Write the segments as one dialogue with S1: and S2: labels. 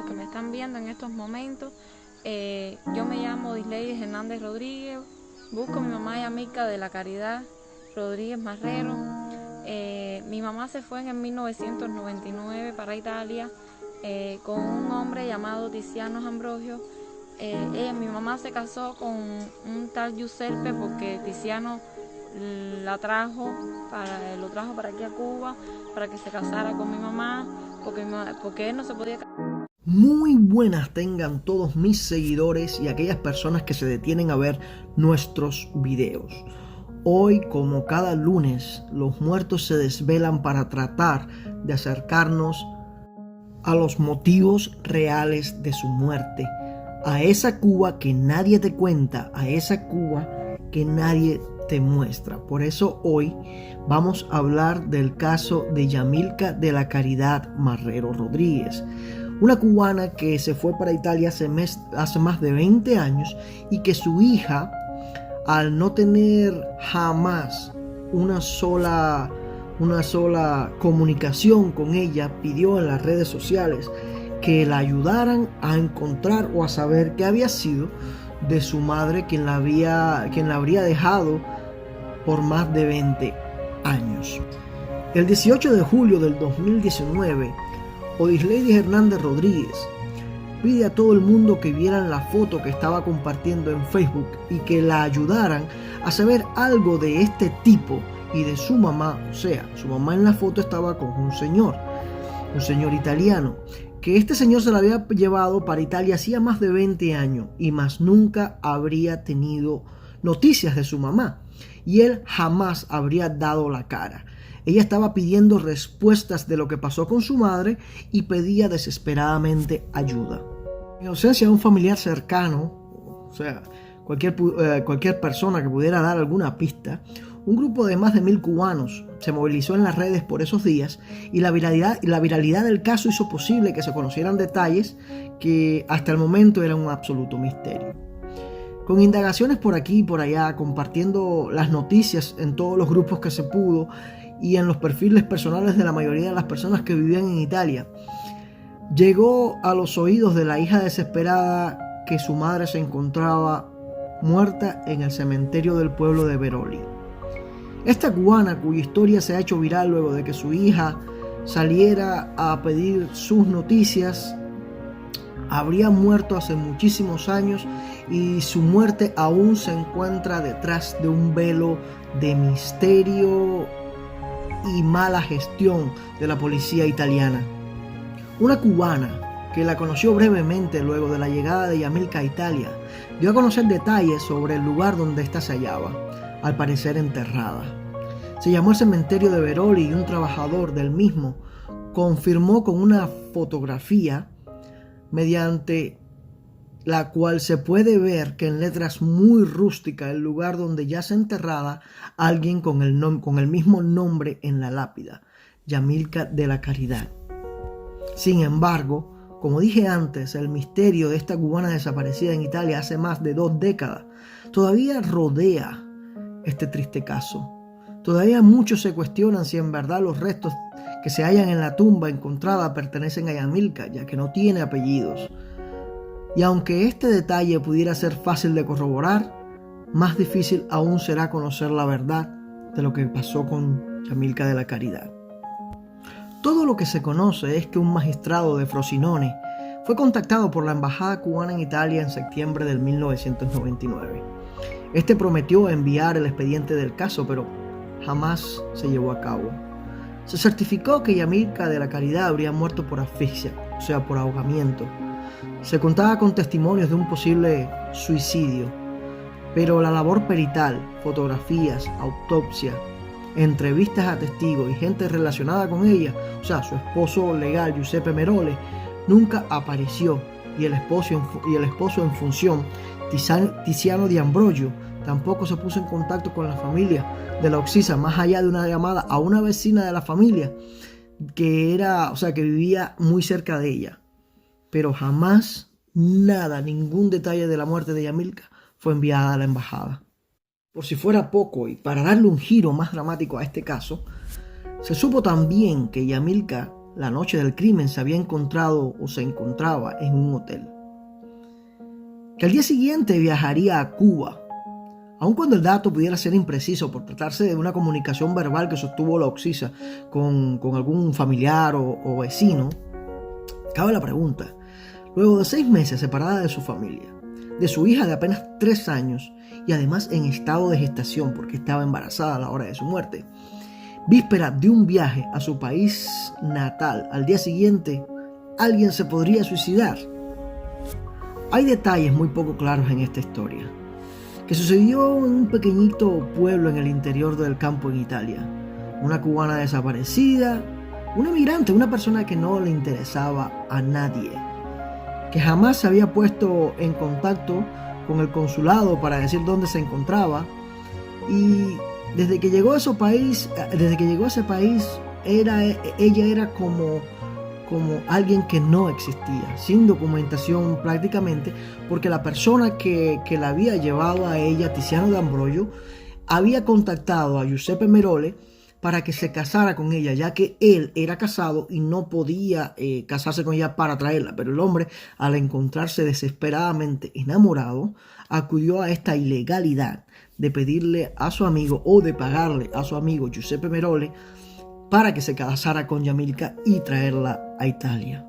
S1: los que me están viendo en estos momentos. Yo me llamo Disleides Hernández Rodríguez, busco a mi mamá Yamilka de la Caridad Rodríguez Marrero. Mi mamá se fue en el 1999 para Italia con un hombre llamado Tiziano Ambrogio. Mi mamá se casó con un tal Giuseppe porque Tiziano lo trajo para aquí a Cuba para que se casara con mi mamá, porque él no se podía casar.
S2: Muy buenas tengan todos mis seguidores y aquellas personas que se detienen a ver nuestros videos. Hoy, como cada lunes, los muertos se desvelan para tratar de acercarnos a los motivos reales de su muerte, a esa Cuba que nadie te cuenta, a esa Cuba que nadie te muestra. Por eso hoy vamos a hablar del caso de Yamilka de la Caridad Marrero Rodríguez, una cubana que se fue para Italia hace más de 20 años y que su hija, al no tener jamás una sola comunicación con ella, pidió en las redes sociales que la ayudaran a encontrar o a saber qué había sido de su madre, quien la habría dejado por más de 20 años. El 18 de julio del 2019, Disleides Hernández Rodríguez pide a todo el mundo que vieran la foto que estaba compartiendo en Facebook y que la ayudaran a saber algo de este tipo y de su mamá. O sea, su mamá en la foto estaba con un señor italiano, que este señor se la había llevado para Italia hacía más de 20 años y más nunca habría tenido noticias de su mamá y él jamás habría dado la cara. Ella estaba pidiendo respuestas de lo que pasó con su madre y pedía desesperadamente ayuda. En ausencia de un familiar cercano, o sea, cualquier persona que pudiera dar alguna pista, un grupo de más de 1000 cubanos se movilizó en las redes por esos días y la viralidad del caso hizo posible que se conocieran detalles que hasta el momento eran un absoluto misterio. Con indagaciones por aquí y por allá, compartiendo las noticias en todos los grupos que se pudo y en los perfiles personales de la mayoría de las personas que vivían en Italia, llegó a los oídos de la hija desesperada que su madre se encontraba muerta en el cementerio del pueblo de Veroli. Esta cubana, cuya historia se ha hecho viral luego de que su hija saliera a pedir sus noticias, habría muerto hace muchísimos años y su muerte aún se encuentra detrás de un velo de misterio y mala gestión de la policía italiana. Una cubana que la conoció brevemente luego de la llegada de Yamilka a Italia dio a conocer detalles sobre el lugar donde ésta se hallaba, al parecer enterrada. Se llamó el cementerio de Veroli y un trabajador del mismo confirmó con una fotografía mediante la cual se puede ver que en letras muy rústicas el lugar donde yace enterrada alguien con el mismo nombre en la lápida, Yamilka de la Caridad. Sin embargo, como dije antes, el misterio de esta cubana desaparecida en Italia hace más de 2 décadas todavía rodea este triste caso. Todavía muchos se cuestionan si en verdad los restos que se hallan en la tumba encontrada pertenecen a Yamilka, ya que no tiene apellidos. Y aunque este detalle pudiera ser fácil de corroborar, más difícil aún será conocer la verdad de lo que pasó con Yamilka de la Caridad. Todo lo que se conoce es que un magistrado de Frosinone fue contactado por la embajada cubana en Italia en septiembre del 1999. Este prometió enviar el expediente del caso, pero jamás se llevó a cabo. Se certificó que Yamilka de la Caridad habría muerto por asfixia, o sea, por ahogamiento. Se contaba con testimonios de un posible suicidio, pero la labor perital, fotografías, autopsia, entrevistas a testigos y gente relacionada con ella, o sea, su esposo legal Giuseppe Merole, nunca apareció, y el esposo en función, Tiziano de Ambrogio, tampoco se puso en contacto con la familia de la occisa, más allá de una llamada a una vecina de la familia que vivía muy cerca de ella. Pero jamás ningún detalle de la muerte de Yamilka fue enviada a la embajada. Por si fuera poco, y para darle un giro más dramático a este caso, se supo también que Yamilka la noche del crimen, se había encontrado o se encontraba en un hotel. Que al día siguiente viajaría a Cuba. Aun cuando el dato pudiera ser impreciso por tratarse de una comunicación verbal que sostuvo la Oxisa con algún familiar o vecino, cabe la pregunta: luego de 6 meses separada de su familia, de su hija de apenas 3 años y además en estado de gestación porque estaba embarazada a la hora de su muerte, víspera de un viaje a su país natal, al día siguiente, ¿alguien se podría suicidar? Hay detalles muy poco claros en esta historia, que sucedió en un pequeñito pueblo en el interior del campo en Italia. Una cubana desaparecida, una migrante, una persona que no le interesaba a nadie, que jamás se había puesto en contacto con el consulado para decir dónde se encontraba, y desde que llegó a ese país, ella era como alguien que no existía, sin documentación prácticamente, porque la persona que la había llevado a ella, Tiziano D'Ambrogio, había contactado a Giuseppe Merole para que se casara con ella, ya que él era casado y no podía casarse con ella para traerla. Pero el hombre, al encontrarse desesperadamente enamorado, acudió a esta ilegalidad de pedirle a su amigo o de pagarle a su amigo Giuseppe Merole para que se casara con Yamilka y traerla a Italia.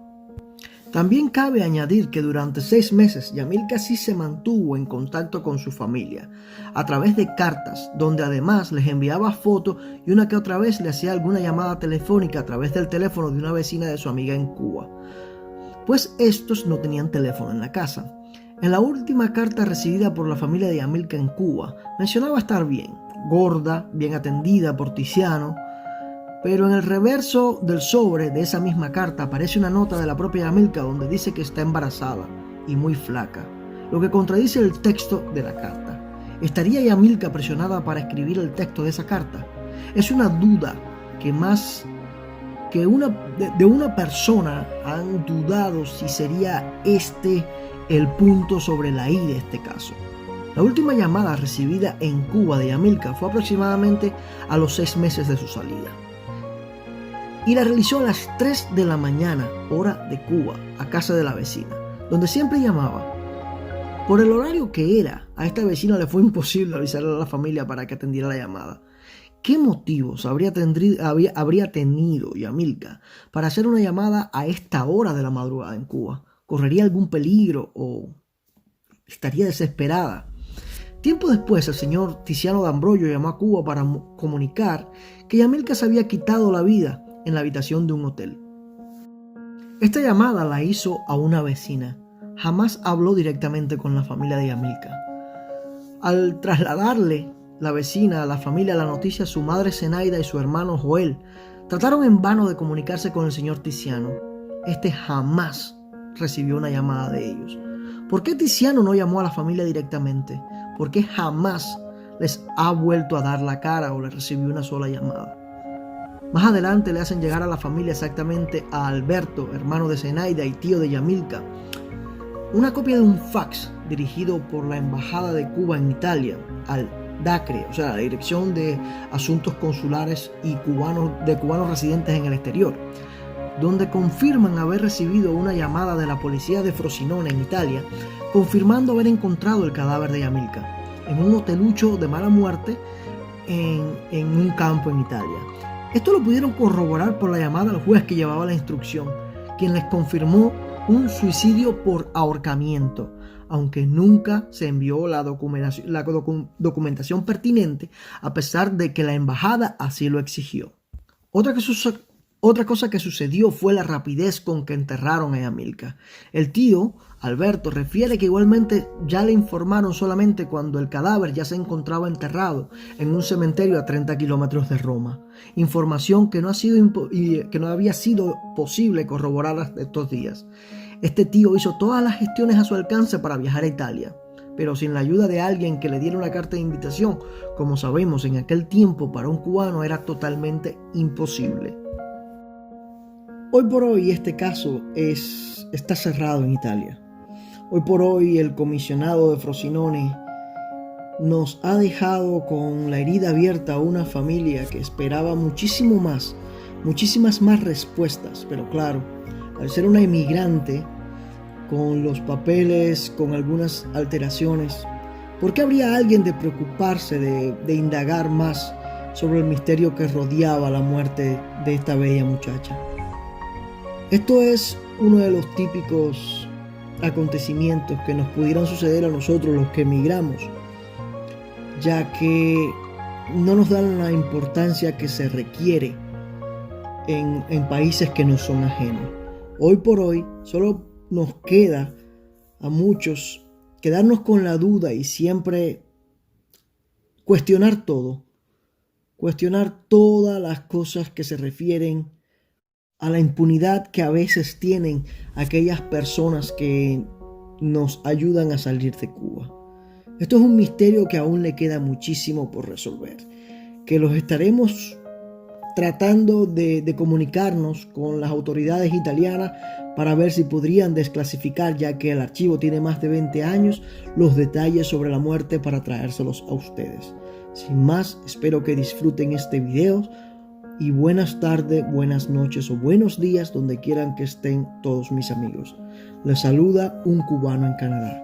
S2: También cabe añadir que durante 6 meses Yamilka sí se mantuvo en contacto con su familia a través de cartas, donde además les enviaba fotos y una que otra vez le hacía alguna llamada telefónica a través del teléfono de una vecina de su amiga en Cuba, pues estos no tenían teléfono en la casa. En la última carta recibida por la familia de Yamilka en Cuba, mencionaba estar bien, gorda, bien atendida por Tiziano, pero en el reverso del sobre de esa misma carta aparece una nota de la propia Yamilka donde dice que está embarazada y muy flaca, lo que contradice el texto de la carta. ¿Estaría Yamilka presionada para escribir el texto de esa carta? Es una duda que más que de una persona han dudado si sería este el punto sobre la I de este caso. La última llamada recibida en Cuba de Yamilka fue aproximadamente a los 6 meses de su salida, y la realizó a las 3 de la mañana, hora de Cuba, a casa de la vecina, donde siempre llamaba. Por el horario que era, a esta vecina le fue imposible avisarle a la familia para que atendiera la llamada. ¿Qué motivos habría tenido Yamilka para hacer una llamada a esta hora de la madrugada en Cuba? ¿Correría algún peligro o estaría desesperada? Tiempo después, el señor Tiziano D'Ambrogio llamó a Cuba para comunicar que Yamilka se había quitado la vida en la habitación de un hotel. Esta llamada la hizo a una vecina. Jamás habló directamente con la familia de Yamilka. Al trasladarle la vecina a la familia la noticia, su madre Zenaida y su hermano Joel trataron en vano de comunicarse con el señor Tiziano. Este jamás recibió una llamada de ellos. ¿Por qué Tiziano no llamó a la familia directamente? ¿Por qué jamás les ha vuelto a dar la cara o les recibió una sola llamada? Más adelante le hacen llegar a la familia, exactamente a Alberto, hermano de Zenaida y tío de Yamilka, una copia de un fax dirigido por la Embajada de Cuba en Italia al DACRE, o sea, la Dirección de Asuntos Consulares y cubanos residentes en el exterior, donde confirman haber recibido una llamada de la policía de Frosinone en Italia, confirmando haber encontrado el cadáver de Yamilka en un hotelucho de mala muerte en un campo en Italia. Esto lo pudieron corroborar por la llamada al juez que llevaba la instrucción, quien les confirmó un suicidio por ahorcamiento, aunque nunca se envió la documentación pertinente, a pesar de que la embajada así lo exigió. Otra cosa que sucedió fue la rapidez con que enterraron a Yamilka. El tío, Alberto, refiere que igualmente ya le informaron solamente cuando el cadáver ya se encontraba enterrado en un cementerio a 30 kilómetros de Roma. Información que no había sido posible corroborar hasta estos días. Este tío hizo todas las gestiones a su alcance para viajar a Italia, pero sin la ayuda de alguien que le diera una carta de invitación, como sabemos en aquel tiempo para un cubano era totalmente imposible. Hoy por hoy este caso está cerrado en Italia. Hoy por hoy el comisionado de Frosinone nos ha dejado con la herida abierta a una familia que esperaba muchísimo más muchísimas más respuestas, pero claro, al ser una inmigrante con los papeles, con algunas alteraciones, ¿por qué habría alguien de preocuparse de indagar más sobre el misterio que rodeaba la muerte de esta bella muchacha? Esto es uno de los típicos acontecimientos que nos pudieran suceder a nosotros los que emigramos, ya que no nos dan la importancia que se requiere en países que nos son ajenos. Hoy por hoy solo nos queda a muchos quedarnos con la duda y siempre cuestionar todo, cuestionar todas las cosas que se refieren a la impunidad que a veces tienen aquellas personas que nos ayudan a salir de Cuba. Esto es un misterio que aún le queda muchísimo por resolver, que los estaremos tratando de comunicarnos con las autoridades italianas para ver si podrían desclasificar, ya que el archivo tiene más de 20 años, los detalles sobre la muerte para traérselos a ustedes. Sin más, espero que disfruten este video y buenas tardes, buenas noches o buenos días donde quieran que estén todos mis amigos. Les saluda un cubano en Canadá.